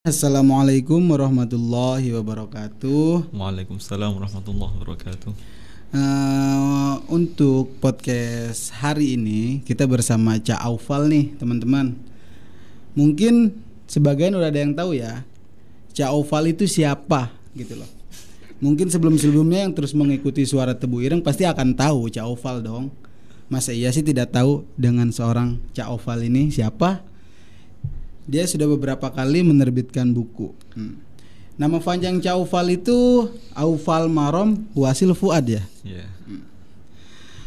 Assalamualaikum warahmatullahi wabarakatuh. Waalaikumsalam warahmatullahi wabarakatuh. Untuk podcast hari ini kita bersama Cak Aufal nih teman-teman. Mungkin sebagian udah ada yang tahu ya, Cak Aufal itu siapa gitu loh. Mungkin sebelum-sebelumnya yang terus mengikuti Suara Tebu Ireng pasti akan tahu Cak Aufal dong. Masa iya sih tidak tahu dengan seorang Cak Aufal ini siapa? Dia sudah beberapa kali menerbitkan buku. Nama panjang Cak Aufal itu Aufal Marom Wasil Fuad ya. Yeah.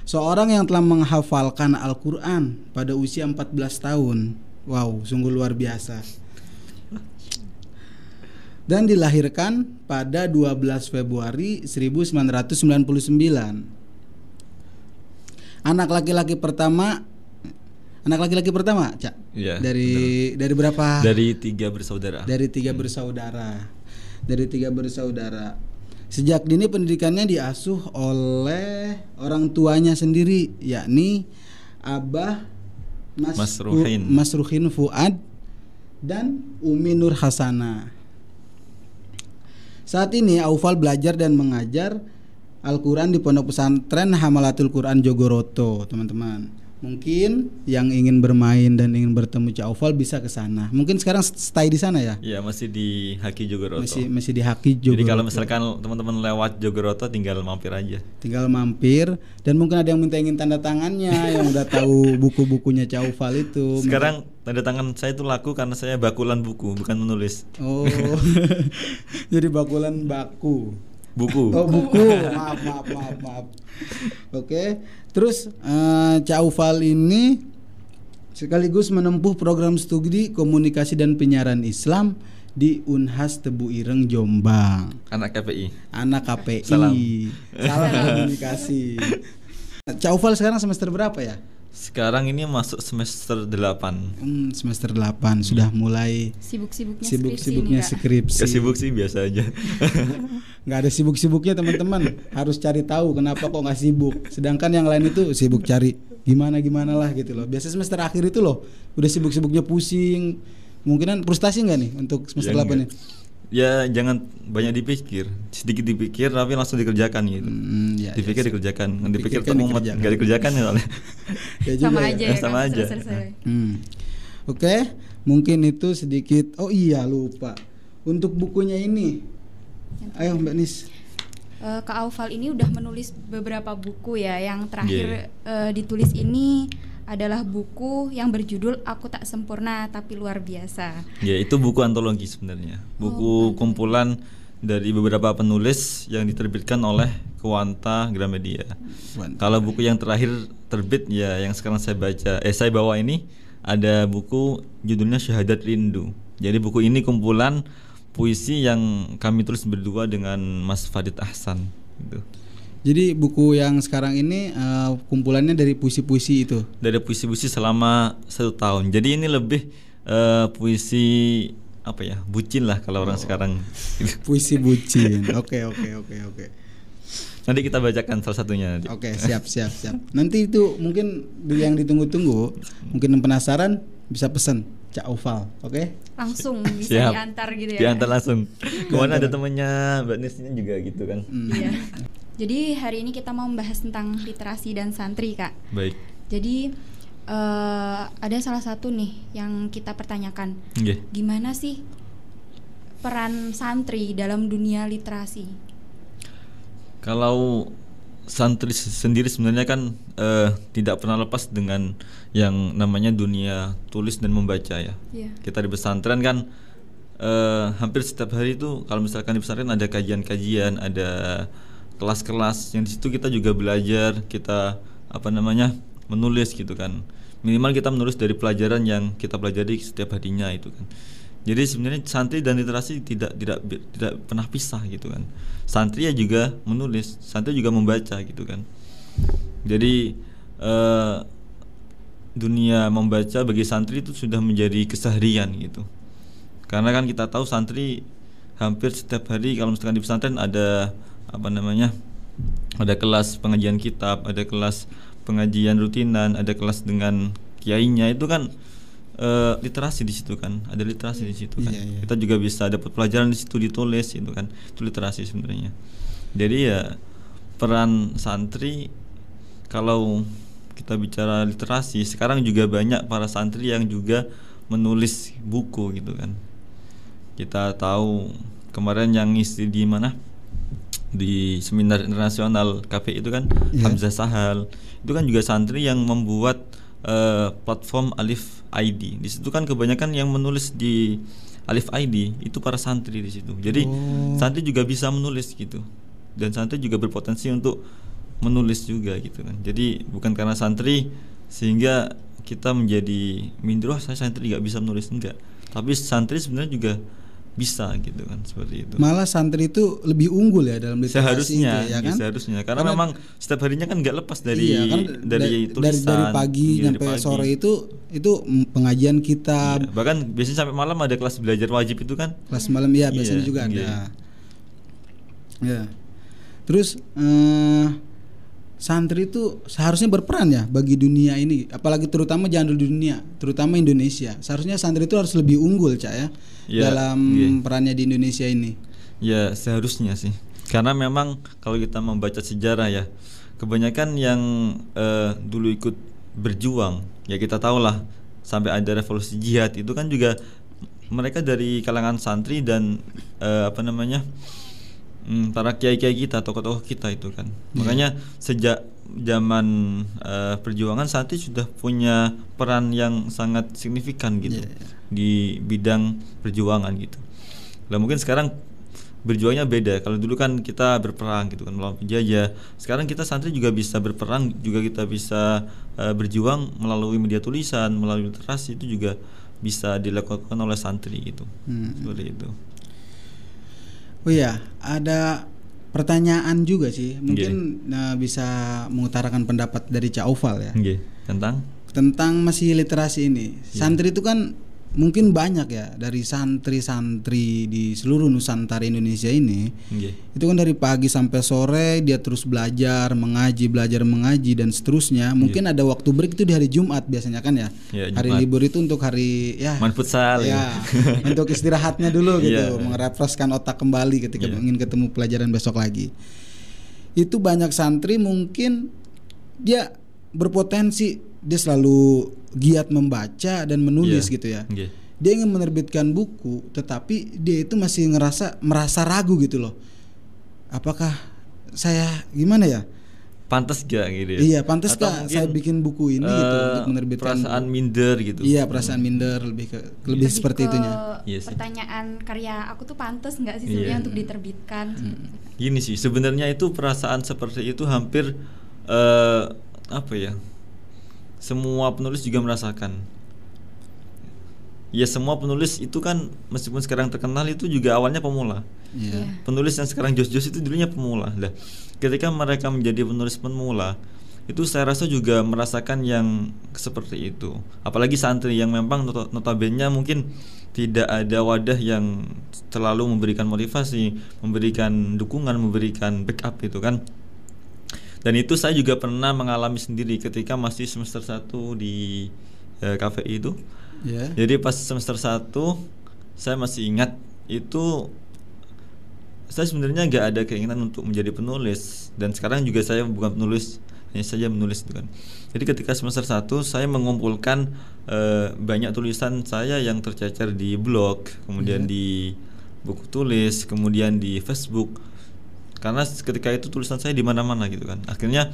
Seorang yang telah menghafalkan Al-Quran pada usia 14 tahun. Wow, sungguh luar biasa. Dan dilahirkan pada 12 Februari 1999. Anak laki-laki pertama, Cak. Iya, Dari berapa? Dari tiga bersaudara. Dari tiga bersaudara. Sejak dini pendidikannya diasuh oleh orang tuanya sendiri, yakni Abah Mas Ruhin Fuad dan Umi Nur Hasana. Saat ini Aufal belajar dan mengajar Al-Quran di Pondok Pesantren Hamalatul Quran Jogoroto, teman-teman. Mungkin yang ingin bermain dan ingin bertemu Cak Aufal bisa ke sana. Mungkin sekarang stay di sana ya? Iya, masih di Haki Jogoroto. Masih di Haki Jogoroto. Jadi kalau misalkan teman-teman lewat Jogoroto tinggal mampir aja. Dan mungkin ada yang ingin tanda tangannya yang udah tahu buku-bukunya Cak Aufal itu. Sekarang tanda tangan saya itu laku karena saya bakulan buku, bukan menulis. Oh. Jadi bakulan baku. Buku. Oh, buku. Maaf. Oke. Terus Cak Aufal ini sekaligus menempuh program studi komunikasi dan penyiaran Islam di Unhas Tebu Ireng Jombang. Anak KPI. Salam komunikasi. Cak Aufal sekarang semester berapa ya? Sekarang ini masuk semester 8. Semester 8 sudah mulai sibuk-sibuknya skripsi. Sibuk sih biasa aja. Nggak ada sibuk-sibuknya teman-teman. Harus cari tahu kenapa kok nggak sibuk. Sedangkan yang lain itu sibuk cari gimana lah gitu loh. Biasa semester akhir itu loh udah sibuk-sibuknya pusing. Mungkinan frustasi nggak nih untuk semester 8 ini? Ya jangan banyak dipikir, sedikit dipikir tapi langsung dikerjakan gitu. Dikerjakan, dipikir nggak dikerjakan ya soalnya. Sama aja. Oke, mungkin itu sedikit. Oh iya lupa. Untuk bukunya ini, ayo Mbak Nis. Kak Aufal ini udah menulis beberapa buku ya. Yang terakhir ditulis ini adalah buku yang berjudul Aku Tak Sempurna Tapi Luar Biasa. Ya, itu buku antologi sebenarnya. Buku kumpulan dari beberapa penulis yang diterbitkan oleh Quanta Gramedia. Kalau buku yang terakhir terbit ya yang sekarang saya bawa ini ada buku judulnya Syahadat Rindu. Jadi buku ini kumpulan puisi yang kami tulis berdua dengan Mas Fadid Ahsan gitu. Jadi buku yang sekarang ini kumpulannya dari puisi-puisi itu? Dari puisi-puisi selama 1 tahun. Jadi ini lebih puisi apa ya, bucin lah kalau orang sekarang. Puisi bucin. Oke. Nanti kita bacakan salah satunya. Oke, siap. Nanti itu mungkin yang ditunggu-tunggu, mungkin yang penasaran bisa pesan Cak Aufal, oke? Langsung bisa diantar gitu ya? Diantar langsung. Kemana ada temannya Mbak Nis ini juga gitu kan? Iya. Jadi hari ini kita mau membahas tentang literasi dan santri, Kak. Baik. Jadi ada salah satu nih yang kita pertanyakan. Gimana sih peran santri dalam dunia literasi? Kalau santri sendiri sebenarnya kan tidak pernah lepas dengan yang namanya dunia tulis dan membaca ya. Yeah. Kita di pesantren kan hampir setiap hari itu kalau misalkan di pesantren ada kajian-kajian, ada kelas-kelas yang di situ kita juga belajar, kita menulis gitu kan. Minimal kita menulis dari pelajaran yang kita pelajari setiap harinya itu kan. Jadi sebenarnya santri dan literasi tidak pernah pisah gitu kan. Santri ya juga menulis, santri juga membaca gitu kan. Jadi dunia membaca bagi santri itu sudah menjadi keseharian gitu. Karena kan kita tahu santri hampir setiap hari kalau misalkan di pesantren ada ada kelas pengajian kitab, ada kelas pengajian rutinan, ada kelas dengan kiainya, itu kan literasi di situ kan, ada literasi di situ kan. Kita juga bisa dapat pelajaran di situ, ditulis itu kan, itu literasi sebenarnya. Jadi ya peran santri, kalau kita bicara literasi, sekarang juga banyak para santri yang juga menulis buku gitu kan. Kita tahu kemarin yang ngisi di mana, di seminar internasional KPI itu kan, Hamzah Sahal itu kan juga santri yang membuat platform Alif ID. Di situ kan kebanyakan yang menulis di Alif ID itu para santri di situ. Jadi santri juga bisa menulis gitu, dan santri juga berpotensi untuk menulis juga gitu kan. Jadi bukan karena santri sehingga kita menjadi minder, saya santri nggak bisa menulis, enggak. Tapi santri sebenarnya juga bisa gitu kan, seperti itu. Malah santri itu lebih unggul ya dalam literasi seharusnya itu, ya kan? Seharusnya karena memang setiap harinya kan nggak lepas dari dari tulisan, dari pagi sampai sore itu pengajian kitab. Bahkan biasanya sampai malam ada kelas belajar wajib itu kan. Kelas malam biasanya juga ada. Ya. Terus santri itu seharusnya berperan ya bagi dunia ini, apalagi terutama jangan dulu dunia, terutama Indonesia. Seharusnya santri itu harus lebih unggul, Cak ya, dalam perannya di Indonesia ini. Ya seharusnya sih, karena memang kalau kita membaca sejarah ya, kebanyakan yang dulu ikut berjuang, ya kita tahulah sampai ada revolusi jihad itu kan juga mereka dari kalangan santri dan para kiai-kiai kita, tokoh-tokoh kita itu kan. Makanya sejak zaman perjuangan santri sudah punya peran yang sangat signifikan gitu di bidang perjuangan gitu. Lah mungkin sekarang berjuangnya beda. Kalau dulu kan kita berperang gitu kan melawan penjajah. Sekarang kita santri juga bisa berperang, juga kita bisa berjuang melalui media tulisan, melalui literasi, itu juga bisa dilakukan oleh santri gitu. Seperti itu. Oh iya, ada pertanyaan juga sih. Mungkin bisa mengutarakan pendapat dari Cak Aufal ya. Tentang masih literasi ini. Santri itu kan mungkin banyak ya, dari santri-santri di seluruh Nusantara Indonesia ini. Itu kan dari pagi sampai sore dia terus belajar mengaji dan seterusnya. Mungkin ada waktu break itu di hari Jumat biasanya kan ya. Hari libur itu untuk hari main futsal untuk istirahatnya dulu gitu, merefreshkan otak kembali ketika ingin ketemu pelajaran besok lagi. Itu banyak santri mungkin dia berpotensi, dia selalu giat membaca dan menulis gitu ya. Dia ingin menerbitkan buku, tetapi dia itu masih merasa ragu gitu loh. Apakah saya gimana ya? Pantas gak gitu ya? Iya, pantas gak saya bikin buku ini gitu untuk menerbitkan perasaan minder gitu. Iya, perasaan minder lebih seperti itunya. Pertanyaan karya aku tuh pantas nggak sih sebenarnya untuk diterbitkan? Gini sih, sebenarnya itu perasaan seperti itu hampir semua penulis juga merasakan. Ya semua penulis itu kan meskipun sekarang terkenal itu juga awalnya pemula. Penulis yang sekarang jos-jos itu dulunya pemula. Nah, ketika mereka menjadi penulis pemula, itu saya rasa juga merasakan yang seperti itu. Apalagi santri yang memang notabene mungkin tidak ada wadah yang terlalu memberikan motivasi, memberikan dukungan, memberikan backup itu kan. Dan itu saya juga pernah mengalami sendiri ketika masih semester 1 di KPI itu. Jadi pas semester 1 saya masih ingat itu, saya sebenarnya gak ada keinginan untuk menjadi penulis. Dan sekarang juga saya bukan penulis, hanya saja menulis itu kan. Jadi ketika semester 1 saya mengumpulkan banyak tulisan saya yang tercecer di blog, kemudian di buku tulis, kemudian di Facebook. Karena ketika itu tulisan saya di mana-mana gitu kan. Akhirnya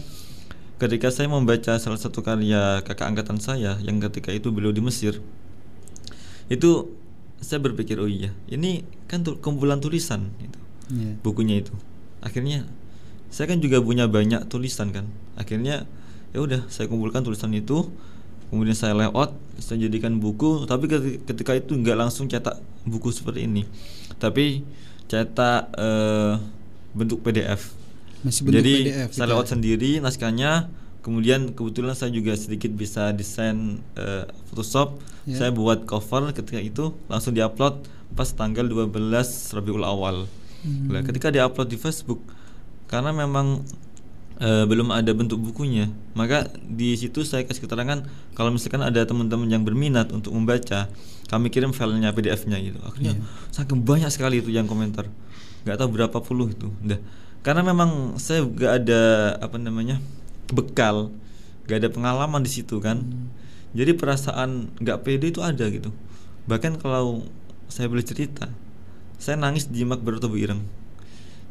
ketika saya membaca salah satu karya kakak angkatan saya yang ketika itu beliau di Mesir, itu saya berpikir, oh iya, ini kan kumpulan tulisan itu, bukunya itu. Akhirnya saya kan juga punya banyak tulisan kan. Akhirnya ya udah saya kumpulkan tulisan itu, kemudian saya layout, saya jadikan buku. Tapi ketika itu nggak langsung cetak buku seperti ini, tapi cetak bentuk PDF. Jadi PDF, saya layout sendiri naskahnya. Kemudian kebetulan saya juga sedikit bisa desain Photoshop. Saya buat cover ketika itu, langsung diupload pas tanggal 12 Rabiul Awal. Nah, ketika diupload di Facebook, karena memang belum ada bentuk bukunya. Maka di situ saya kasih keterangan kalau misalkan ada teman-teman yang berminat untuk membaca, kami kirim filenya PDF-nya gitu. Akhirnya saking banyak sekali itu yang komentar, nggak tahu berapa puluh itu. Udah, karena memang saya nggak ada bekal, nggak ada pengalaman di situ kan. Jadi perasaan nggak pede itu ada gitu. Bahkan kalau saya boleh cerita, saya nangis di Makbarah Tebu Ireng.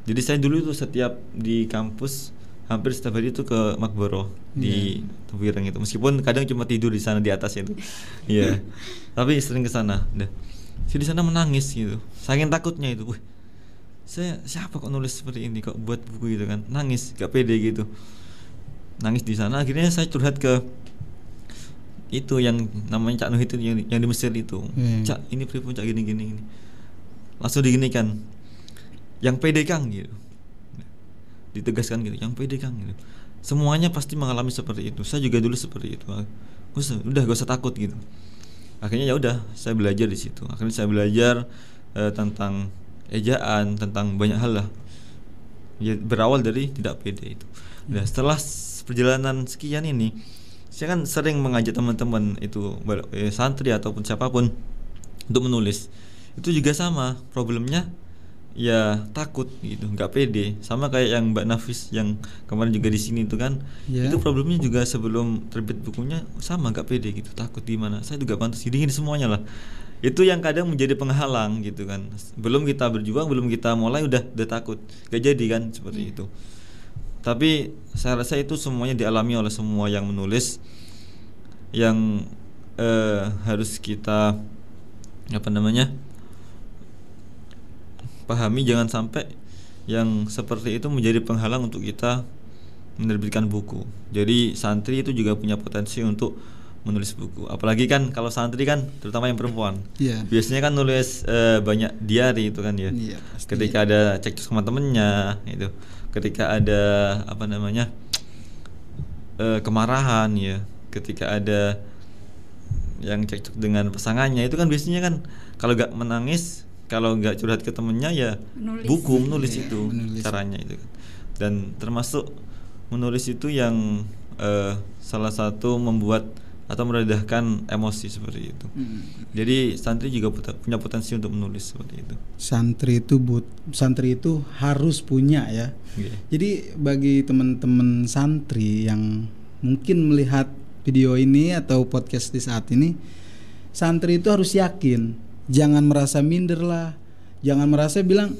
Jadi saya dulu itu setiap di kampus hampir setiap hari itu ke Makbarah di Tebu Ireng itu. Meskipun kadang cuma tidur di sana di atasnya itu. Iya. Tapi sering ke sana. Nah, saya di sana menangis gitu. Saking takutnya itu. Wih, saya siapa kok nulis seperti ini, kok buat buku gitu kan. Nangis, gak pede gitu. Nangis di sana. Akhirnya saya curhat ke itu yang namanya Cak Nuh itu yang di Mesir itu. Cak, ini pripun Cak gini. Langsung diginikan. Yang pede Kang gitu. Ditegaskan gitu, yang pede Kang gitu. Semuanya pasti mengalami seperti itu. Saya juga dulu seperti itu. Udah gak usah takut gitu. Akhirnya ya udah, saya belajar di situ. Akhirnya saya belajar tentang ejaan, tentang banyak hal lah. Ya, berawal dari tidak pede itu. Nah, setelah perjalanan sekian ini, saya kan sering mengajak teman-teman itu santri ataupun siapapun untuk menulis. Itu juga sama problemnya, ya takut gitu, nggak pede. Sama kayak yang Mbak Nafis yang kemarin juga di sini itu kan, itu problemnya juga sebelum terbit bukunya sama, nggak pede gitu, takut gimana. Saya juga pantas gini semuanya lah. Itu yang kadang menjadi penghalang gitu kan. Belum kita berjuang, belum kita mulai udah takut, nggak jadi kan seperti itu. Tapi saya rasa itu semuanya dialami oleh semua yang menulis, yang harus kita pahami. Jangan sampai yang seperti itu menjadi penghalang untuk kita menerbitkan buku. Jadi santri itu juga punya potensi untuk menulis buku. Apalagi kan kalau santri kan, terutama yang perempuan, biasanya kan nulis banyak diari itu kan ya. Ketika ada cekcok sama temennya itu, ketika ada kemarahan ya, ketika ada yang cekcok dengan pasangannya, itu kan biasanya kan kalau nggak menangis, kalau nggak curhat ke temennya ya menulis itu caranya itu kan. Dan termasuk menulis itu yang salah satu membuat atau meredahkan emosi seperti itu. Jadi santri juga punya potensi untuk menulis seperti itu. Santri itu harus punya ya. Jadi bagi teman-teman santri yang mungkin melihat video ini atau podcast di saat ini, santri itu harus yakin, jangan merasa minder lah, jangan merasa bilang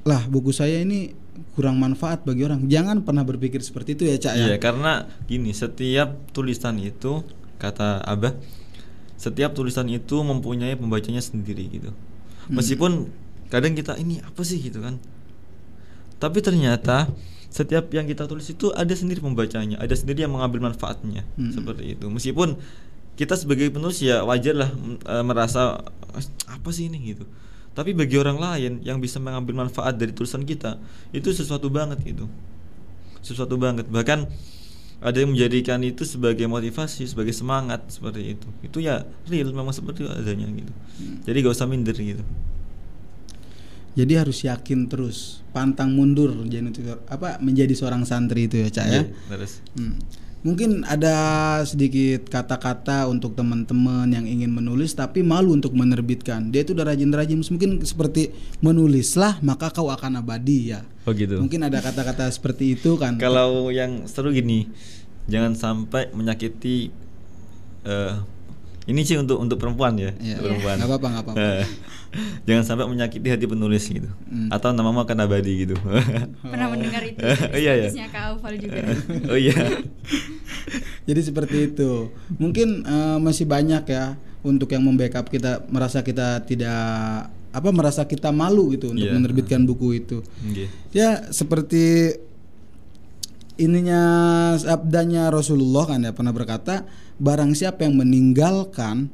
lah buku saya ini kurang manfaat bagi orang. Jangan pernah berpikir seperti itu ya Cak ya. Iya, karena gini, setiap tulisan itu, kata Abah, setiap tulisan itu mempunyai pembacanya sendiri gitu. Meskipun kadang kita ini apa sih gitu kan, tapi ternyata setiap yang kita tulis itu ada sendiri pembacanya, ada sendiri yang mengambil manfaatnya. Seperti itu. Meskipun kita sebagai penulis ya wajarlah merasa apa sih ini gitu. Tapi bagi orang lain yang bisa mengambil manfaat dari tulisan kita, itu sesuatu banget gitu. Sesuatu banget. Bahkan ada yang menjadikan itu sebagai motivasi, sebagai semangat seperti itu. Itu ya real, memang seperti itu adanya gitu. Jadi gak usah minder gitu. Jadi harus yakin terus, pantang mundur menjadi seorang santri itu ya Cak ya. Terus. Mungkin ada sedikit kata-kata untuk teman-teman yang ingin menulis tapi malu untuk menerbitkan. Dia itu udah rajin-rajin, mungkin seperti menulislah maka kau akan abadi ya. Oh gitu. Mungkin ada kata-kata seperti itu kan. Kalau yang seru gini, jangan sampai menyakiti. Ini sih untuk perempuan ya. Perempuan. Nggak apa-apa. Jangan sampai menyakiti hati penulis gitu. Atau namamu akan abadi gitu. Pernah mendengar itu. Iya. Kak Aufal juga. Oh iya. Jadi seperti itu. Mungkin masih banyak ya untuk yang membackup kita, merasa kita tidak merasa kita malu gitu untuk menerbitkan buku itu. Ya seperti ininya sabdanya Rasulullah kan ya, pernah berkata, barang siapa yang meninggalkan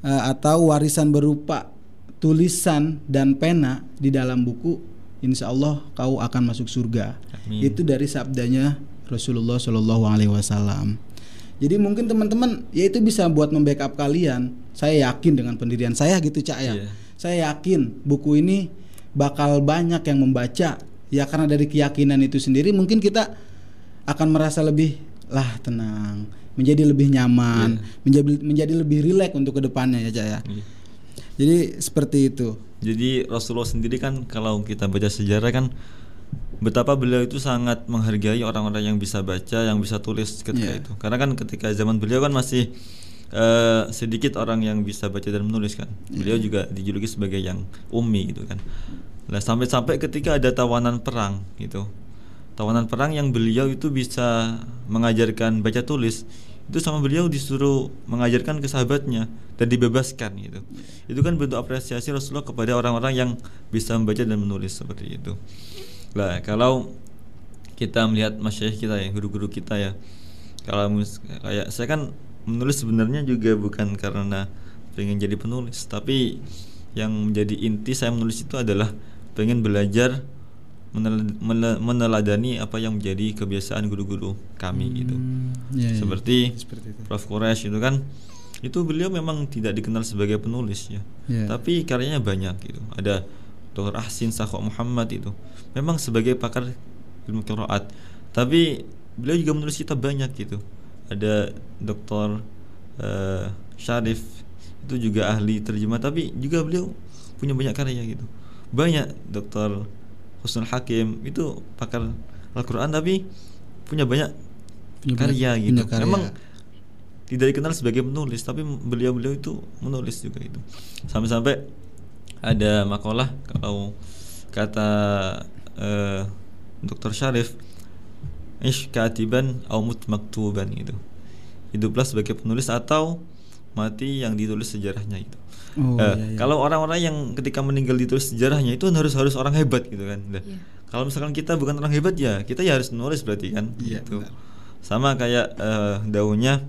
atau warisan berupa tulisan dan pena di dalam buku, insya Allah kau akan masuk surga. Amin. Itu dari sabdanya Rasulullah Shallallahu Alaihi Wasallam. Jadi mungkin teman-teman ya itu bisa buat membackup kalian. Saya yakin dengan pendirian saya gitu Cak ya. Saya yakin buku ini bakal banyak yang membaca. Ya karena dari keyakinan itu sendiri mungkin kita akan merasa lebih tenang, menjadi lebih nyaman, menjadi lebih rileks untuk kedepannya ya Cak ya. Jadi seperti itu. Jadi Rasulullah sendiri kan kalau kita baca sejarah kan betapa beliau itu sangat menghargai orang-orang yang bisa baca, yang bisa tulis ketika itu. Karena kan ketika zaman beliau kan masih sedikit orang yang bisa baca dan menulis kan. Beliau juga dijuluki sebagai yang ummi gitu kan. Nah, sampai-sampai ketika ada tawanan perang gitu. Tawanan perang yang beliau itu bisa mengajarkan baca tulis, itu sama beliau disuruh mengajarkan ke sahabatnya dan dibebaskan gitu. Itu kan bentuk apresiasi Rasulullah kepada orang-orang yang bisa membaca dan menulis seperti itu. Nah, kalau kita melihat masyayikh kita ya, guru-guru kita ya. Kalau kayak saya kan menulis sebenarnya juga bukan karena pengen jadi penulis, tapi yang menjadi inti saya menulis itu adalah pengen belajar meneladani apa yang menjadi kebiasaan guru-guru kami gitu. Seperti itu. Prof. Quraisy itu kan, itu beliau memang tidak dikenal sebagai penulis ya, tapi karyanya banyak gitu. Ada Dr. Ahsin Sakho Muhammad itu memang sebagai pakar ilmu qiraat, tapi beliau juga menulis kitab banyak gitu. Ada Dr. Syarif itu juga ahli terjemah, tapi juga beliau punya banyak karya gitu. Banyak Dr. Husnul Hakim itu pakar Al-Quran tapi punya banyak karya gitu. Memang tidak dikenal sebagai penulis, tapi beliau itu menulis juga itu. Sampai-sampai ada makalah kalau kata Dr. Syarif, ish katiban au mut maktuban gitu. Hiduplah sebagai penulis atau mati yang ditulis sejarahnya itu. Kalau orang-orang yang ketika meninggal ditulis sejarahnya itu harus orang hebat gitu kan. Kalau misalkan kita bukan orang hebat ya kita ya harus nulis berarti kan gitu. Benar. Sama kayak daunnya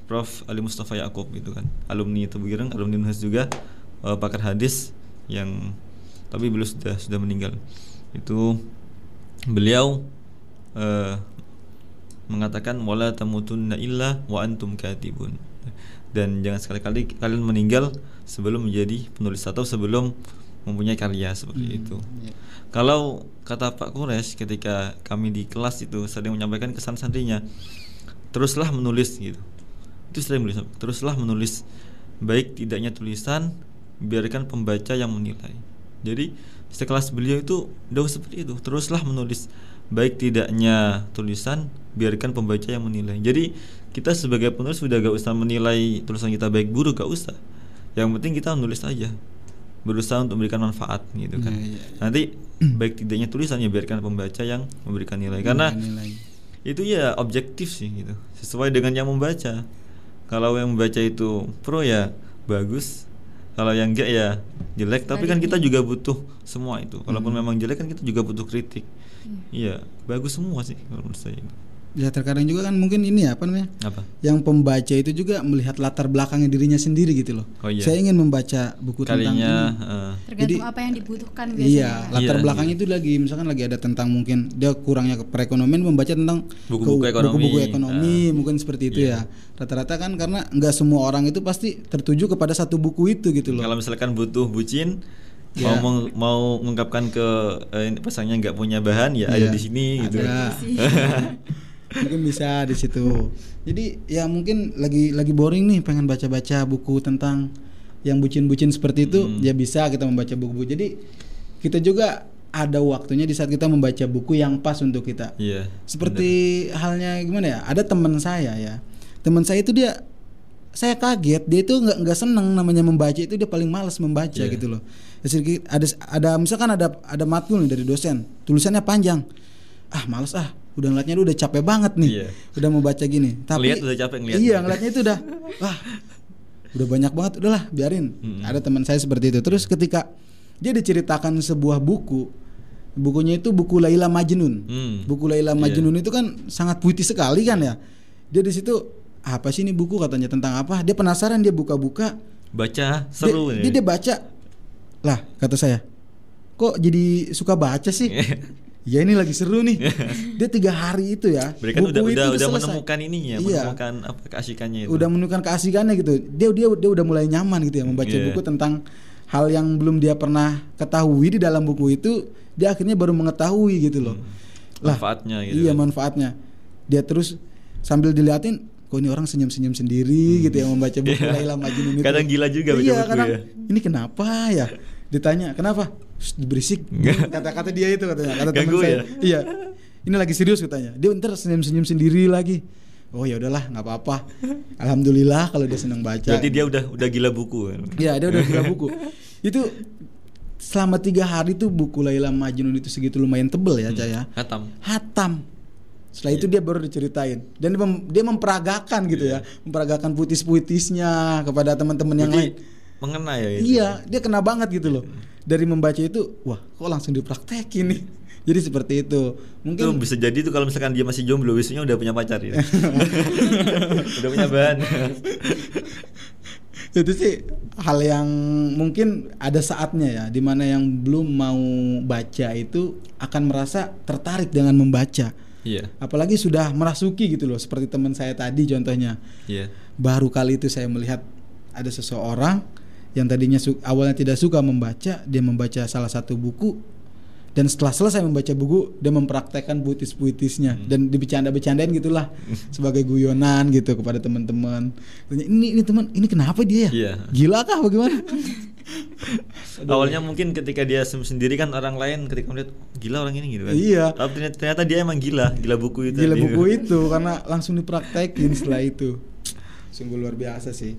Prof. Ali Mustafa Yaakob gitu kan, alumni Tebu Ireng, alumni Unhas juga, pakar hadis yang tapi beliau sudah meninggal. Itu beliau mengatakan wala tamutunna illa wa antum katibun. Dan jangan sekali-kali kalian meninggal sebelum menjadi penulis atau sebelum mempunyai karya seperti itu. Kalau kata Pak Quraisy ketika kami di kelas itu sering menyampaikan kesan santrinya, teruslah menulis gitu. Itu sering menulis, teruslah menulis, baik tidaknya tulisan, biarkan pembaca yang menilai. Jadi sekelas beliau itu udah seperti itu, teruslah menulis, baik tidaknya tulisan, biarkan pembaca yang menilai. Jadi kita sebagai penulis sudah gak usah menilai tulisan kita baik buruk, gak usah. Yang penting kita menulis aja, berusaha untuk memberikan manfaat gitu kan. Nanti baik tidaknya tulisan ya biarkan pembaca yang memberikan nilai. Karena itu ya objektif sih gitu, sesuai dengan yang membaca. Kalau yang membaca itu pro ya bagus, kalau yang enggak ya jelek. Tapi kan kita juga butuh semua itu. Walaupun memang jelek kan kita juga butuh kritik. Iya, bagus semua sih kalau menurut saya. Ya terkadang juga kan mungkin ini apa namanya? Yang pembaca itu juga melihat latar belakangnya dirinya sendiri gitu loh. Saya ingin membaca buku tentang ini. Tergantung jadi, apa yang dibutuhkan biasanya. Iya, latar belakangnya itu lagi misalkan lagi ada tentang mungkin dia kurangnya perekonomian, membaca tentang buku-buku ekonomi mungkin seperti itu ya. Rata-rata kan karena nggak semua orang itu pasti tertuju kepada satu buku itu gitu loh. Kalau misalkan butuh bucin mau mengungkapkan ke pesannya nggak punya bahan ya ada di sini gitu. Mungkin bisa di situ. Jadi ya mungkin lagi boring nih pengen baca-baca buku tentang yang bucin-bucin seperti itu, ya bisa kita membaca buku-buku. Jadi kita juga ada waktunya di saat kita membaca buku yang pas untuk kita. Seperti halnya gimana ya? Ada teman saya ya. Teman saya itu saya kaget dia itu nggak senang namanya membaca, itu dia paling malas membaca gitu loh. Ada misalkan ada matkul nih dari dosen, tulisannya panjang. Malas udah ngeliatnya udah capek banget nih, udah mau baca gini. Tapi lihat udah capek ngeliatnya. Iya, ngeliatnya itu udah banyak banget, udahlah biarin. Ada teman saya seperti itu. Terus ketika dia diceritakan sebuah bukunya itu buku Laila Majnun. Buku Laila Majnun itu kan sangat puitis sekali kan ya. Dia di situ apa sih ini buku katanya tentang apa? Dia penasaran, dia buka-buka, baca seru. Dia baca. Lah kata saya, kok jadi suka baca sih? Ya ini lagi seru nih. Dia 3 hari itu ya. Mereka udah menemukan ininya, menemukan apa keasikannya itu. Udah menemukan keasikannya gitu. Dia udah mulai nyaman gitu ya membaca buku tentang hal yang belum dia pernah ketahui di dalam buku itu. Dia akhirnya baru mengetahui gitu loh. Manfaatnya gitu. Iya, manfaatnya. dia terus sambil diliatin, kok ini orang senyum-senyum sendiri gitu yang membaca buku Laila Majnun itu. Kadang gila juga baca buku kadang, ya. Ini kenapa ya? Ditanya, kenapa? Berisik. Kata-kata dia itu katanya, kata teman saya. Ya? Iya. Ini lagi serius katanya. Dia ntar senyum-senyum sendiri lagi. Oh ya udahlah, nggak apa-apa. Alhamdulillah kalau dia senang baca. Berarti dia udah gila buku. Iya, dia udah gila buku. Itu selama 3 hari tuh buku Laila Majnun itu segitu lumayan tebel ya, Caya. Hatam. Setelah itu dia baru diceritain dan dia memperagakan gitu ya, memperagakan puitis-puitisnya kepada teman-teman yang lain. Mengena ya itu. Iya, dia kena banget gitu loh. Dari membaca itu, wah, kok langsung dipraktekin nih. Jadi seperti itu. Mungkin itu bisa jadi tuh kalau misalkan dia masih jomblo, besoknya udah punya pacar ya. Udah punya bahan. Itu sih hal yang mungkin ada saatnya ya, dimana yang belum mau baca itu akan merasa tertarik dengan membaca. Iya. Apalagi sudah merasuki gitu loh, seperti teman saya tadi contohnya. Iya. Baru kali itu saya melihat ada seseorang yang tadinya awalnya tidak suka membaca, dia membaca salah satu buku, dan setelah selesai membaca buku dia mempraktekkan puitis-puitisnya dan dibicanda-bicandain gitulah sebagai guyonan gitu kepada teman-teman. Ini teman, ini kenapa dia ya? Iya. Gila kah bagaimana? Awalnya mungkin ketika dia sendiri kan orang lain ketika melihat gila orang ini gitu kan. Iya. Tapi ternyata dia emang gila buku itu. Gila buku itu karena langsung dipraktekin setelah itu. Sungguh luar biasa sih.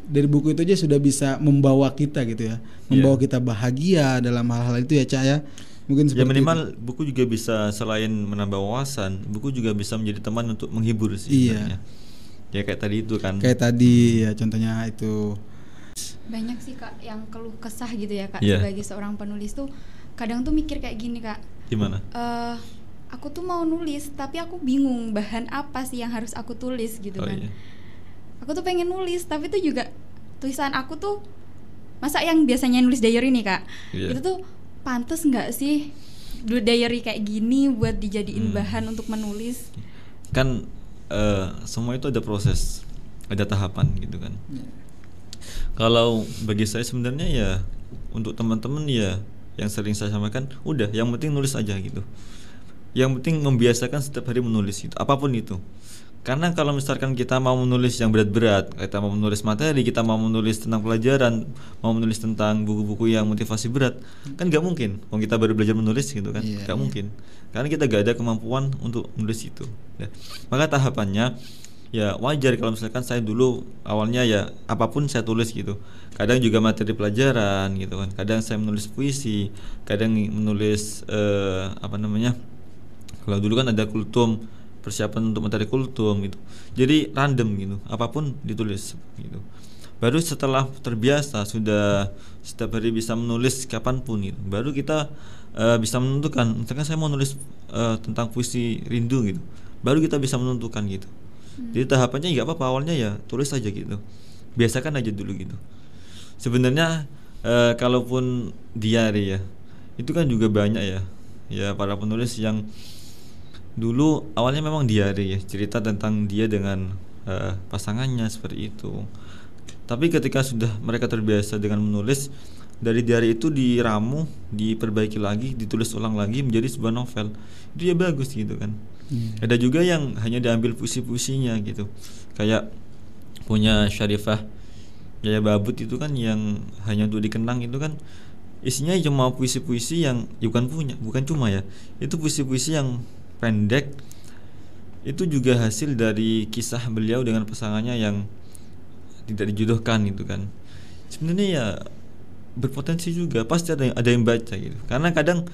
Dari buku itu aja sudah bisa membawa kita gitu ya, membawa kita bahagia dalam hal-hal itu ya, Cak ya. Mungkin seperti ya minimal itu. Buku juga bisa selain menambah wawasan, buku juga bisa menjadi teman untuk menghibur sih sebenarnya. Ya kayak tadi itu kan. Kayak tadi ya contohnya itu. Banyak sih Kak yang keluh kesah gitu ya Kak, sebagai seorang penulis tuh kadang tuh mikir kayak gini Kak. Gimana? Aku tuh mau nulis tapi aku bingung bahan apa sih yang harus aku tulis gitu kan. Iya. Aku tuh pengen nulis tapi tuh juga tulisan aku tuh masa yang biasanya nulis diary nih Kak, itu tuh pantas nggak sih diary kayak gini buat dijadiin bahan untuk menulis? Kan semua itu ada proses, ada tahapan gitu kan. Kalau bagi saya sebenarnya ya untuk teman-teman ya yang sering saya sampaikan, udah yang penting nulis aja gitu. Yang penting membiasakan setiap hari menulis itu, apapun itu. Karena kalau misalkan kita mau menulis yang berat-berat, kita mau menulis materi, kita mau menulis tentang pelajaran, mau menulis tentang buku-buku yang motivasi berat, kan nggak mungkin. Kalau kita baru belajar menulis gitu kan, nggak mungkin. Karena kita nggak ada kemampuan untuk menulis itu. Ya. Maka tahapannya, ya wajar kalau misalkan saya dulu awalnya ya apapun saya tulis gitu. Kadang juga materi pelajaran gitu kan. Kadang saya menulis puisi, kadang menulis kalau dulu kan ada kultum, persiapan untuk materi kultum gitu. Jadi random gitu, apapun ditulis gitu. Baru setelah terbiasa sudah setiap hari bisa menulis kapanpun gitu, baru kita bisa menentukan. Misalkan saya mau nulis tentang puisi rindu gitu, baru kita bisa menentukan gitu. Jadi tahapannya nggak apa-apa, awalnya ya tulis aja gitu, biasakan aja dulu gitu. Sebenarnya kalaupun diary ya, itu kan juga banyak ya para penulis yang dulu awalnya memang diary ya, cerita tentang dia dengan pasangannya seperti itu. Tapi ketika sudah mereka terbiasa dengan menulis, dari diary itu diramu, diperbaiki lagi, ditulis ulang lagi menjadi sebuah novel. Itu ya bagus gitu kan. Ada juga yang hanya diambil puisi-puisinya gitu. Kayak punya Syarifah Yaya Babut itu kan yang hanya untuk dikenang itu kan isinya cuma puisi-puisi yang bukan cuma ya. Itu puisi-puisi yang pendek, itu juga hasil dari kisah beliau dengan pasangannya yang tidak dijodohkan gitu kan. Sebenarnya ya berpotensi juga, pasti ada yang baca gitu. Karena kadang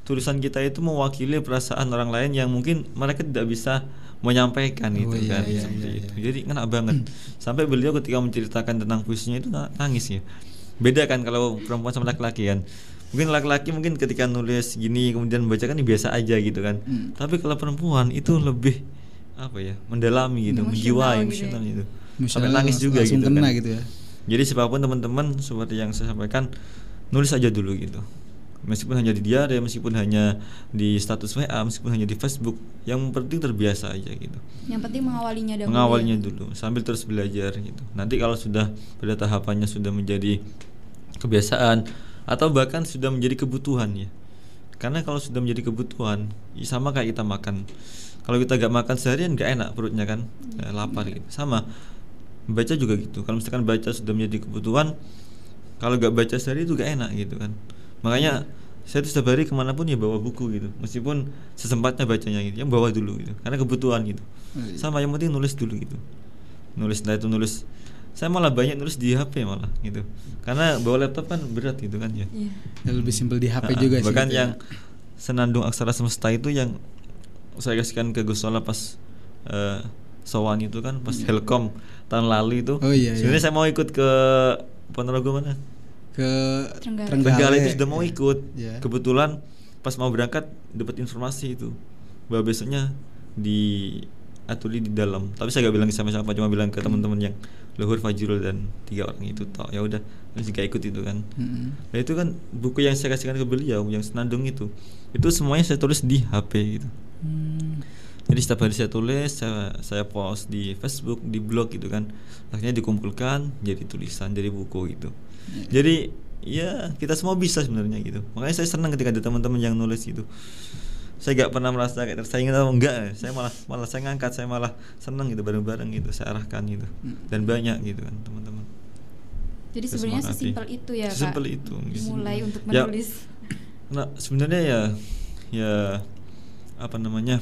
tulisan kita itu mewakili perasaan orang lain yang mungkin mereka tidak bisa menyampaikan gitu kan. Itu. Jadi ngena banget. Sampai beliau ketika menceritakan tentang puisinya itu nangis ya. Beda kan kalau perempuan sama laki-laki kan. Mungkin laki-laki mungkin ketika nulis gini kemudian membaca kan biasa aja gitu kan. Tapi kalau perempuan itu lebih mendalami gitu, menjiwai, emosional gitu. Sampai nangis juga gitu kan. Gitu ya. Jadi siapapun teman-teman seperti yang saya sampaikan, nulis aja dulu gitu. Meskipun hanya di diary, meskipun hanya di status WA, meskipun hanya di Facebook, yang penting terbiasa aja gitu. Yang penting mengawalinya dulu sambil terus belajar gitu. Nanti kalau sudah pada tahapannya sudah menjadi kebiasaan atau bahkan sudah menjadi kebutuhan ya. Karena kalau sudah menjadi kebutuhan, sama kayak kita makan. Kalau kita gak makan seharian gak enak perutnya kan, lapar gitu. Sama baca juga gitu. Kalau misalkan baca sudah menjadi kebutuhan, kalau gak baca sehari itu gak enak gitu kan. Makanya saya tuh setiap hari kemanapun ya bawa buku gitu, meskipun sesempatnya bacanya gitu, yang bawa dulu gitu, karena kebutuhan gitu. Sama yang penting nulis dulu gitu. Nulis, nah itu nulis. Saya malah banyak nulis di HP malah gitu, karena bawa laptop kan berat gitu kan ya. Lebih simpel di HP juga sih. Bahkan gitu yang Senandung Aksara Semesta itu yang saya kasihkan ke Gus Sola pas sowan itu kan, pas Helkom tahun lalu itu. Sebenarnya saya mau ikut ke Ponorogo mana? Ke Trenggalek itu sudah mau ikut. Kebetulan pas mau berangkat dapat informasi itu bahwa besoknya di Atuli di dalam. Tapi saya gak bilang sama siapa, cuma bilang ke teman-teman yang Luhur, Fajrul dan 3 orang itu. Ya udah, juga ikut itu kan. Nah itu kan buku yang saya kasihkan ke beliau yang Senandung itu semuanya saya tulis di HP gitu. Jadi setiap hari saya tulis, saya post di Facebook, di blog gitu kan. Akhirnya dikumpulkan jadi tulisan, jadi buku gitu. Jadi ya kita semua bisa sebenarnya gitu. Makanya saya senang ketika ada teman-teman yang nulis gitu. Saya gak pernah merasa kayak tersaingin atau enggak. Saya malah saya ngangkat, saya malah senang gitu, bareng-bareng gitu, saya arahkan gitu. Dan banyak gitu kan teman-teman. Jadi sebenarnya sesimpel itu ya Kak. Sesimpel itu gitu. Mulai untuk menulis. Nah sebenarnya ya apa namanya,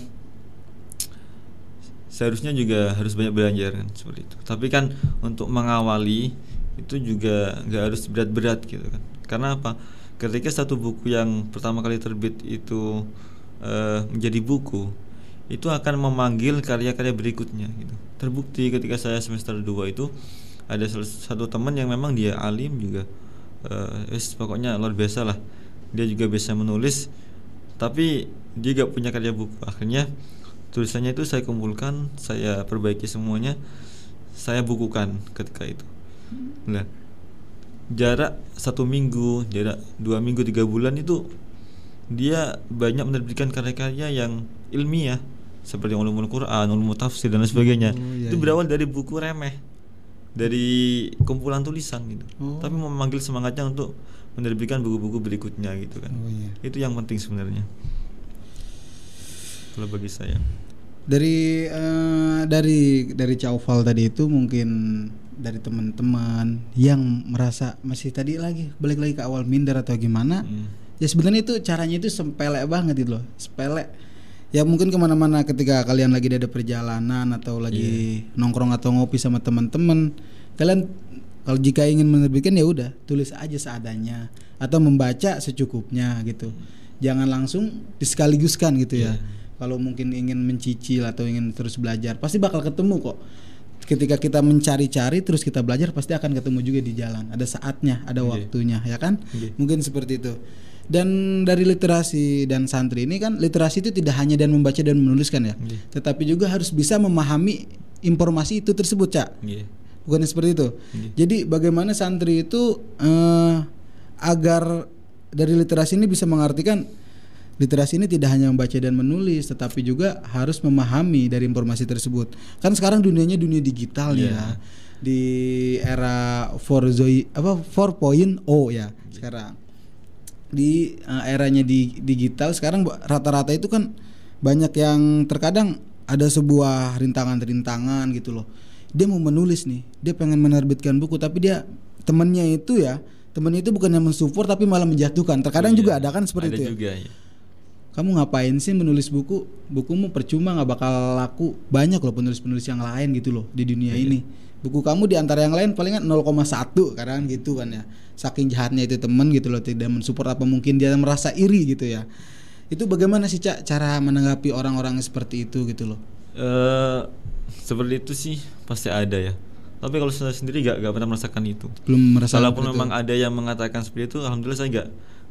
seharusnya juga harus banyak belajar kan seperti itu. Tapi kan untuk mengawali itu juga nggak harus berat-berat gitu kan. Karena apa? Ketika satu buku yang pertama kali terbit itu menjadi buku, itu akan memanggil karya-karya berikutnya gitu. Terbukti ketika saya semester 2 itu ada satu teman yang memang dia alim juga, pokoknya luar biasa lah. Dia juga bisa menulis, tapi dia gak punya karya buku. Akhirnya tulisannya itu saya kumpulkan, saya perbaiki semuanya, saya bukukan ketika itu. Nah, jarak 1 minggu, jarak 2 minggu, 3 bulan itu dia banyak menerbitkan karya-karya yang ilmiah seperti ulumul Quran, ulumul tafsir dan lain sebagainya. Itu berawal dari buku remeh, dari kumpulan tulisan gitu. Tapi memanggil semangatnya untuk menerbitkan buku-buku berikutnya gitu kan. Itu yang penting sebenarnya kalau bagi saya. Dari Caufal tadi itu mungkin dari teman-teman yang merasa masih tadi lagi balik lagi ke awal minder atau gimana, ya sebenarnya itu caranya itu sepele banget gitu loh, sepele. Ya mungkin kemana-mana ketika kalian lagi ada perjalanan atau lagi nongkrong atau ngopi sama teman-teman, kalian kalau jika ingin menerbitkan ya udah tulis aja seadanya atau membaca secukupnya gitu. Jangan langsung disekaligus-kan gitu ya. Kalau mungkin ingin mencicil atau ingin terus belajar, pasti bakal ketemu kok. Ketika kita mencari-cari terus kita belajar, pasti akan ketemu juga di jalan. Ada saatnya, ada waktunya, ya kan? Mungkin seperti itu. Dan dari literasi dan santri ini kan, literasi itu tidak hanya dan membaca dan menuliskan ya, tetapi juga harus bisa memahami informasi itu tersebut, Cak. Bukan seperti itu. Jadi bagaimana santri itu agar dari literasi ini bisa mengartikan literasi ini tidak hanya membaca dan menulis, tetapi juga harus memahami dari informasi tersebut. Kan sekarang dunianya dunia digital ya, di era 4.0 ya sekarang. Di eranya digital sekarang rata-rata itu kan banyak yang terkadang ada sebuah rintangan-rintangan gitu loh. Dia mau menulis nih, dia pengen menerbitkan buku, tapi temannya itu bukannya mensupport tapi malah menjatuhkan. Terkadang juga ada kan seperti itu juga, ya. Kamu ngapain sih menulis buku? Bukumu percuma, nggak bakal laku. Banyak loh penulis-penulis yang lain gitu loh di dunia ini. Buku kamu di antara yang lain palingan 0,1 kadang gitu kan ya. Saking jahatnya itu teman gitu loh, tidak mensupport, apa mungkin dia merasa iri gitu ya. Itu bagaimana sih, Cak, cara menanggapi orang-orang seperti itu gitu loh? Seperti itu sih pasti ada ya. Tapi kalau saya sendiri gak pernah merasakan itu. Belum merasakan. Kalaupun memang ada yang mengatakan seperti itu, alhamdulillah saya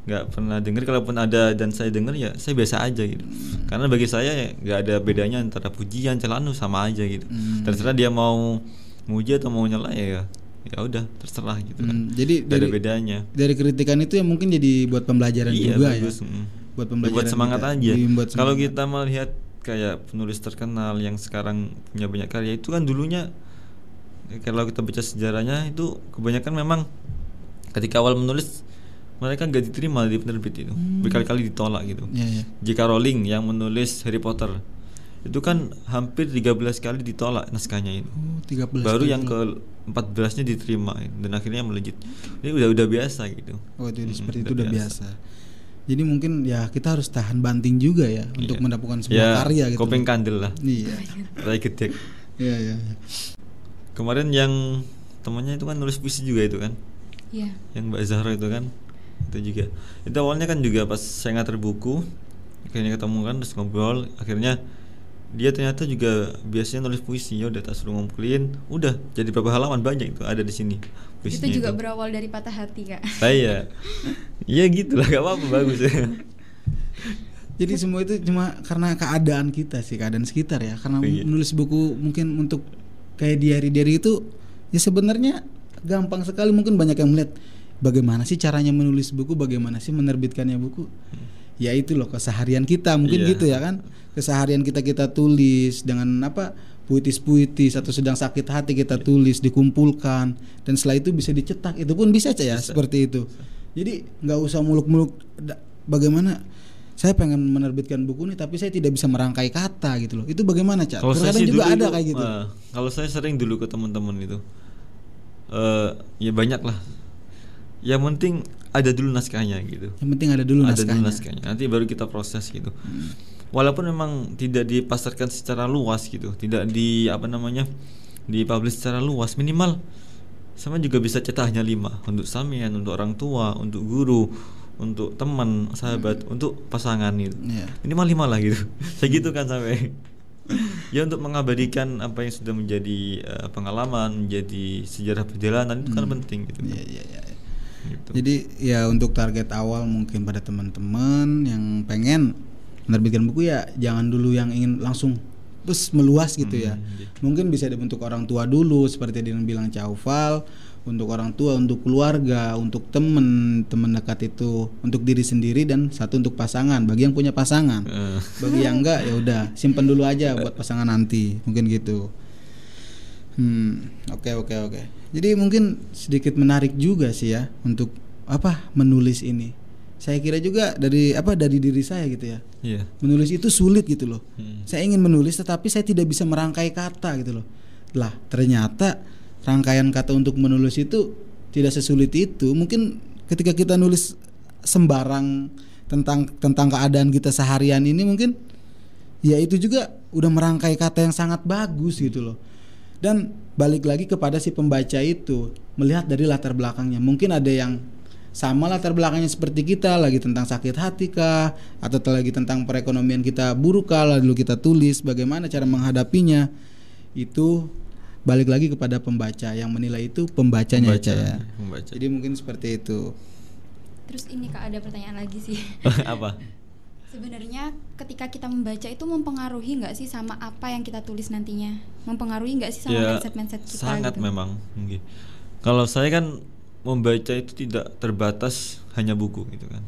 gak pernah dengar. Kalaupun ada dan saya dengar ya saya biasa aja gitu. Karena bagi saya ya gak ada bedanya antara pujian, celaan sama aja gitu. Terserah dia mau muji atau mau nyela ya udah terserah gitu kan. Jadi ada bedanya. Dari kritikan itu yang mungkin jadi buat pembelajaran juga bagus. Ya. Buat pembelajaran, buat semangat kita, aja. Kalau kita melihat kayak penulis terkenal yang sekarang punya banyak karya, itu kan dulunya kalau kita baca sejarahnya itu kebanyakan memang ketika awal menulis mereka nggak diterima di penerbit itu, berkali-kali ditolak gitu. Yeah. J.K. Rowling yang menulis Harry Potter itu kan hampir 13 kali ditolak naskahnya itu. 13 baru kali. yang ke-14-nya diterima dan akhirnya melejit. Ini udah biasa gitu. Oh, itu seperti itu udah biasa. Jadi mungkin ya kita harus tahan banting juga ya untuk mendapatkan sebuah karya gitu. Kopeng kandel lah. Iya. Rai gedek. Iya. Kemarin yang temannya itu kan nulis puisi juga itu kan. Iya. Yang Mbak Zahra itu kan. Itu juga. Itu awalnya kan juga pas saya nganter buku, akhirnya ketemu kan terus ngobrol, akhirnya dia ternyata juga biasanya nulis puisi. Ya udah tak suruh ngumpulin, udah jadi berapa halaman banyak itu ada di sini. Itu juga berawal dari patah hati, Kak. Iya. Iya gitulah, gak apa-apa, bagus ya. Jadi semua itu cuma karena keadaan kita sih, keadaan sekitar ya. Karena menulis buku mungkin untuk kayak diary itu ya sebenarnya gampang sekali, mungkin banyak yang melihat bagaimana sih caranya menulis buku, bagaimana sih menerbitkannya buku. Ya itu loh keseharian kita mungkin gitu ya kan. Keseharian kita tulis dengan apa? Puitis atau sedang sakit hati kita tulis, dikumpulkan dan setelah itu bisa dicetak. Itu pun bisa ya seperti itu. Jadi nggak usah muluk-muluk bagaimana saya pengen menerbitkan buku nih tapi saya tidak bisa merangkai kata gitu loh. Itu bagaimana, Cak? Kadang juga ada kayak gitu. Kalau saya sering dulu ke teman-teman itu ya banyak lah. Yang penting ada dulu naskahnya gitu. Yang penting ada dulu naskahnya. Nanti baru kita proses gitu. Walaupun memang tidak dipasarkan secara luas gitu, tidak dipublish secara luas, minimal sama juga bisa cetak hanya 5 untuk samian, untuk orang tua, untuk guru, untuk teman, sahabat, untuk pasangan gitu. Minimal 5 lah gitu. Saya gitu kan sampai. Ya untuk mengabadikan apa yang sudah menjadi pengalaman, menjadi sejarah perjalanan itu kan penting gitu. Gitu. Jadi ya untuk target awal mungkin pada teman-teman yang pengen menerbitkan buku ya jangan dulu yang ingin langsung terus meluas gitu ya. Mungkin bisa dibentuk orang tua dulu seperti yang bilang Caufal, untuk orang tua, untuk keluarga, untuk teman dekat itu, untuk diri sendiri dan satu untuk pasangan. Bagi yang punya pasangan, bagi yang enggak ya udah simpen dulu aja buat pasangan nanti, mungkin gitu. Oke. Jadi mungkin sedikit menarik juga sih ya untuk menulis ini. Saya kira juga dari diri saya gitu ya. Menulis itu sulit gitu loh. Saya ingin menulis tetapi saya tidak bisa merangkai kata gitu loh. Lah, ternyata rangkaian kata untuk menulis itu tidak sesulit itu. Mungkin ketika kita nulis sembarang tentang keadaan kita seharian ini mungkin ya itu juga udah merangkai kata yang sangat bagus gitu loh. Dan balik lagi kepada si pembaca itu, melihat dari latar belakangnya. Mungkin ada yang sama latar belakangnya seperti kita, lagi tentang sakit hati kah, atau lagi tentang perekonomian kita buruk kah, lalu kita tulis bagaimana cara menghadapinya. Itu balik lagi kepada pembaca, yang menilai itu pembacanya ya. Jadi mungkin seperti itu. Terus ini Kak, ada pertanyaan lagi sih. Apa? Sebenarnya ketika kita membaca itu mempengaruhi nggak sih sama apa yang kita tulis nantinya? Mempengaruhi nggak sih sama mindset kita? Sangat gitu? Memang. Kalau saya kan membaca itu tidak terbatas hanya buku gitu kan.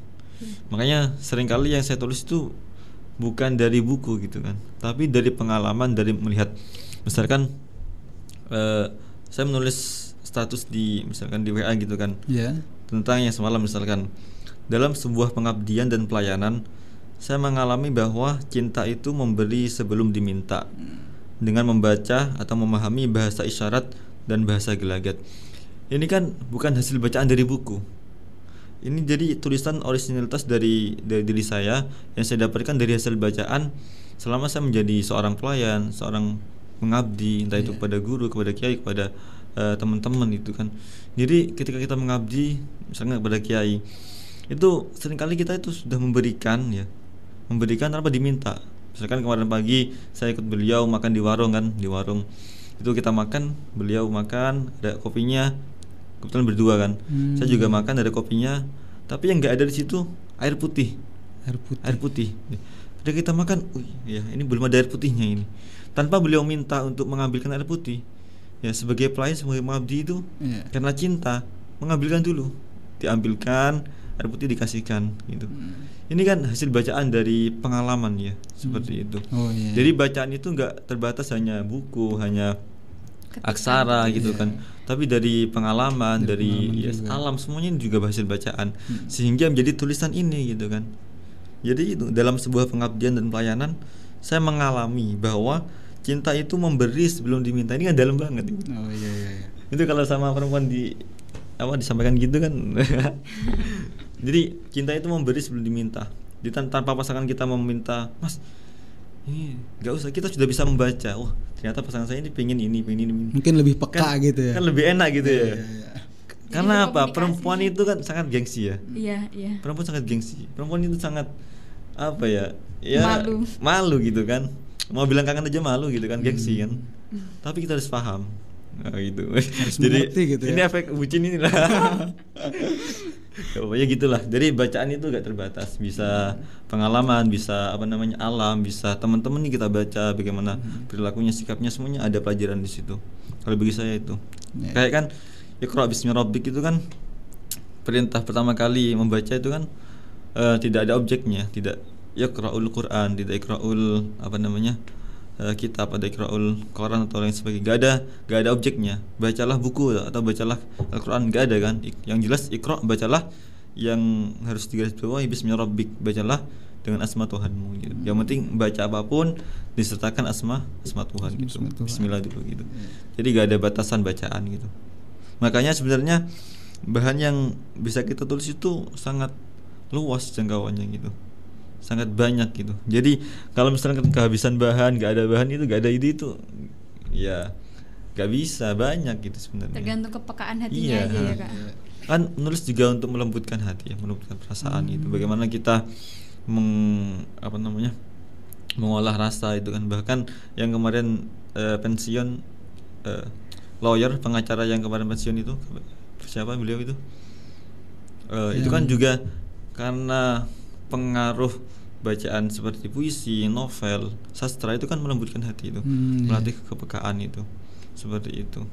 Makanya seringkali yang saya tulis itu bukan dari buku gitu kan, tapi dari pengalaman, dari melihat. Misalkan saya menulis status misalkan di WA gitu kan, tentang yang semalam misalkan, dalam sebuah pengabdian dan pelayanan saya mengalami bahwa cinta itu memberi sebelum diminta, dengan membaca atau memahami bahasa isyarat dan bahasa gelagat. Ini kan bukan hasil bacaan dari buku. Ini jadi tulisan originalitas dari diri saya yang saya dapatkan dari hasil bacaan selama saya menjadi seorang pelayan, seorang mengabdi, entah itu kepada guru, kepada kiai, kepada teman-teman itu kan. Jadi ketika kita mengabdi misalnya kepada kiai, itu seringkali kita itu sudah memberikan tanpa diminta. Misalkan kemarin pagi saya ikut beliau makan di warung itu kita makan, beliau makan, ada kopinya, kebetulan berdua kan. Saya juga makan, ada kopinya, tapi yang nggak ada di situ air putih. Ketika kita makan, ini belum ada air putihnya ini. Tanpa beliau minta untuk mengambilkan air putih, ya sebagai pelayan, sebagai mengabdi itu karena cinta mengambilkan dulu, diambilkan air putih, dikasihkan gitu. Ini kan hasil bacaan dari pengalaman ya, seperti itu. Jadi bacaan itu nggak terbatas hanya buku, hanya aksara gitu kan. Tapi dari pengalaman dari alam semuanya juga hasil bacaan sehingga menjadi tulisan ini gitu kan. Jadi itu dalam sebuah pengabdian dan pelayanan saya mengalami bahwa cinta itu memberi sebelum diminta. Ini kan dalam banget gitu. Oh iya. Itu kalau sama perempuan disampaikan gitu kan. Jadi cinta itu memberi sebelum diminta. Jadi tanpa pasangan kita meminta, Mas ini nggak usah, kita sudah bisa membaca. Wah ternyata pasangan saya ini pengen ini. Mungkin lebih peka kan, gitu ya. Kan lebih enak gitu ya. Karena apa? Perempuan itu kan sangat gengsi ya. Iya. Perempuan sangat gengsi. Perempuan itu sangat apa ya? Malu gitu kan. Mau bilang kangen aja malu gitu kan, gengsi kan. Tapi kita harus paham. Nah, gitu. Harus jadi gitu ini ya. efek bucin ini lah. Ya gitulah. Jadi bacaan itu gak terbatas, bisa pengalaman, bisa alam, bisa teman-teman nih kita baca bagaimana perilakunya, sikapnya, semuanya ada pelajaran di situ. Kalau bagi saya itu kayak kan Iqra bismi rabbik itu kan perintah pertama kali membaca itu kan tidak ada objeknya, tidak Iqra'ul Quran, tidak Iqra'ul kitab, ada Iqra'ul Quran atau lain sebagainya. Gak ada objeknya. Bacalah buku atau bacalah Al-Quran, gak ada kan. Yang jelas Iqra, bacalah. Yang harus digarisbawahi bismi rabbik, bacalah dengan asma Tuhanmu gitu. Yang penting baca apapun disertakan asma Tuhan gitu. Bismillah dulu gitu. Jadi gak ada batasan bacaan gitu. Makanya sebenarnya bahan yang bisa kita tulis itu sangat luas jangkauannya gitu, sangat banyak gitu. Jadi kalau misalnya kehabisan bahan, gak ada bahan itu, gak ada ide itu, ya gak bisa banyak gitu sebenarnya. Tergantung kepekaan hatinya aja ya Kak. Kan menulis juga untuk melembutkan hati ya, melembutkan perasaan itu. Bagaimana kita mengolah rasa itu kan. Bahkan yang kemarin pensiun lawyer, pengacara yang kemarin pensiun itu siapa beliau itu? Itu kan juga karena pengaruh bacaan seperti puisi, novel, sastra itu kan melembutkan hati itu, melatih kepekaan itu, seperti itu.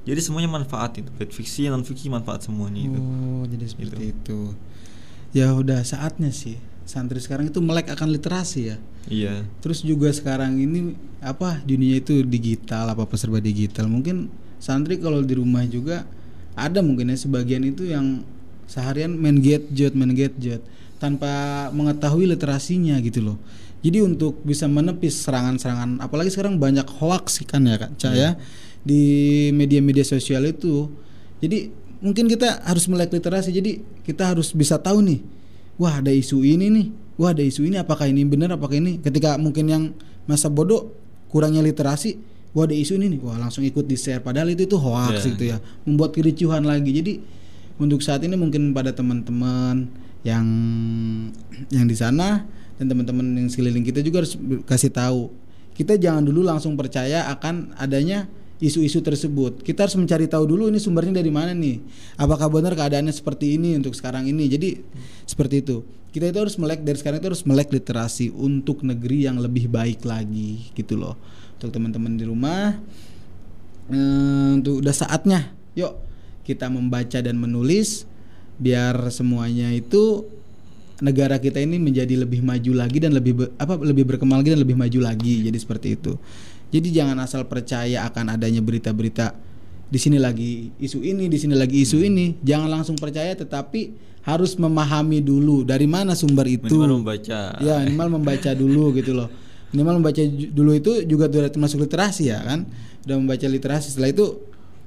Jadi semuanya manfaat itu, baik fiksi, non fiksi, manfaat semuanya itu. Oh, jadi seperti itu. Ya udah saatnya sih santri sekarang itu melek akan literasi ya. Iya. Terus juga sekarang ini dunia itu digital, apa serba digital. Mungkin santri kalau di rumah juga ada mungkin ya sebagian itu yang seharian main gadget tanpa mengetahui literasinya gitu loh. Jadi untuk bisa menepis serangan-serangan, apalagi sekarang banyak hoax kan ya Kak Caya di media-media sosial itu. Jadi mungkin kita harus melek literasi. Jadi kita harus bisa tahu nih, wah ada isu ini nih, wah ada isu ini, apakah ini benar, apakah ini. Ketika mungkin yang masa bodoh kurangnya literasi, wah ada isu ini nih, wah langsung ikut di share, padahal itu hoax gitu ya, membuat kericuhan lagi. Jadi untuk saat ini mungkin pada teman-teman yang di sana dan teman-teman yang sekeliling kita juga harus kasih tahu, kita jangan dulu langsung percaya akan adanya isu-isu tersebut. Kita harus mencari tahu dulu ini sumbernya dari mana nih, apakah benar keadaannya seperti ini untuk sekarang ini. Jadi seperti itu, kita itu harus melek dari sekarang, itu harus melek literasi untuk negeri yang lebih baik lagi gitu loh. Untuk teman-teman di rumah, udah saatnya yuk kita membaca dan menulis biar semuanya itu negara kita ini menjadi lebih maju lagi dan lebih berkembang lagi dan lebih maju lagi. Jadi seperti itu. Jadi jangan asal percaya akan adanya berita-berita di sini lagi isu ini, di sini lagi isu ini. Jangan langsung percaya, tetapi harus memahami dulu dari mana sumber itu. Minimal membaca. Ya, minimal membaca dulu gitu loh. Minimal membaca dulu itu juga termasuk literasi ya kan. Udah membaca literasi, setelah itu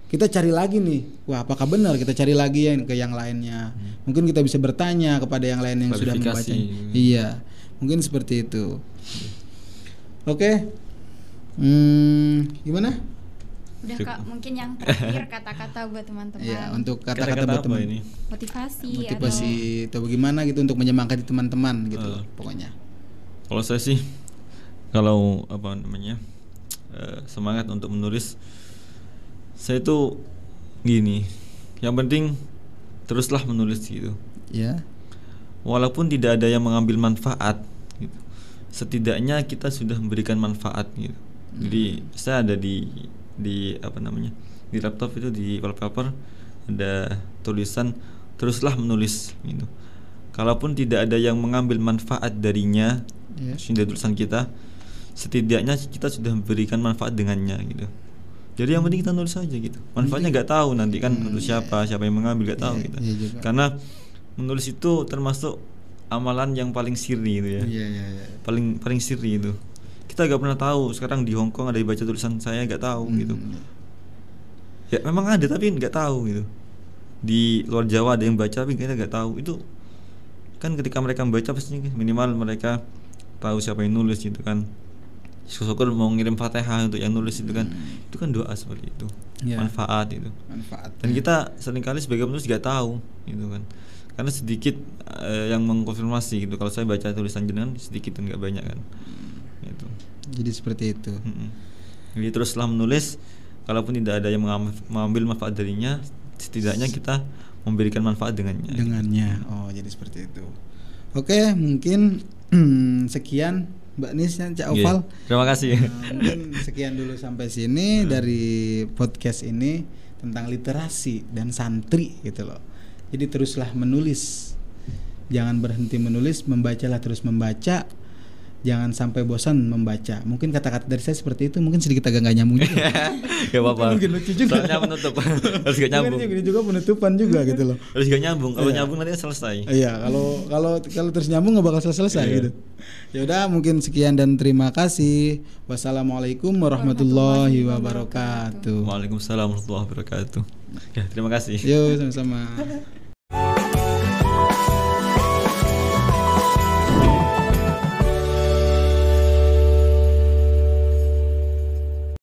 kita cari lagi nih, wah apakah benar, kita cari lagi ke yang lainnya. Mungkin kita bisa bertanya kepada yang lain yang sudah membaca. Iya, mungkin seperti itu. Oke. Gimana? Udah Kak, mungkin yang terakhir kata-kata buat teman-teman. Iya, untuk kata-kata buat teman ini. Motivasi atau bagaimana gitu untuk menyemangati teman-teman gitu pokoknya. Kalau saya sih semangat untuk menulis, saya itu gini, yang penting teruslah menulis gitu. Ya. Walaupun tidak ada yang mengambil manfaat gitu, setidaknya kita sudah memberikan manfaat gitu. Jadi saya ada di laptop itu, di wallpaper ada tulisan teruslah menulis gitu. Kalaupun tidak ada yang mengambil manfaat darinya, dari tulisan kita, setidaknya kita sudah memberikan manfaat dengannya gitu. Jadi yang penting kita nulis aja gitu. Manfaatnya nggak tahu nanti kan untuk siapa yang mengambil nggak tahu kita. Karena menulis itu termasuk amalan yang paling sirri itu ya. Paling sirri itu. Kita nggak pernah tahu sekarang di Hong Kong ada yang baca tulisan saya, nggak tahu gitu. Ya memang ada tapi nggak tahu gitu. Di luar Jawa ada yang baca tapi kita nggak tahu. Itu kan ketika mereka membaca pasti minimal mereka tahu siapa yang nulis gitu kan. Syukur mau ngirim Fatihah untuk yang nulis itu kan doa seperti itu, manfaat itu. Dan kita seringkali sebagai penulis nggak tahu gitu kan, karena sedikit yang mengkonfirmasi gitu. Kalau saya baca tulisan jenengan sedikit dan nggak banyak kan, gitu. Jadi seperti itu. Jadi terus setelah menulis, kalaupun tidak ada yang mengambil manfaat darinya, setidaknya kita memberikan manfaat dengannya. Oh, jadi seperti itu. Oke, mungkin sekian Mbak Nis dan Cak Aufal. Terima kasih. Mungkin sekian dulu sampai sini dari podcast ini tentang literasi dan santri gitu loh. Jadi teruslah menulis. Jangan berhenti menulis, membacalah terus membaca. Jangan sampai bosan membaca. Mungkin kata-kata dari saya seperti itu mungkin sedikit agak nggak nyambung juga. Gak apa-apa. Mungkin lucu juga. Soalnya penutup harus gak nyambung. Ini juga penutupan juga gitu loh. Harus gak nyambung. Kalau nyambung nanti selesai. Iya, kalau terus nyambung nggak bakal selesai gitu. Ya udah, mungkin sekian dan terima kasih. Wassalamualaikum warahmatullahi wabarakatuh. Waalaikumsalam warahmatullahi wabarakatuh. Ya, terima kasih. Yo, sama-sama.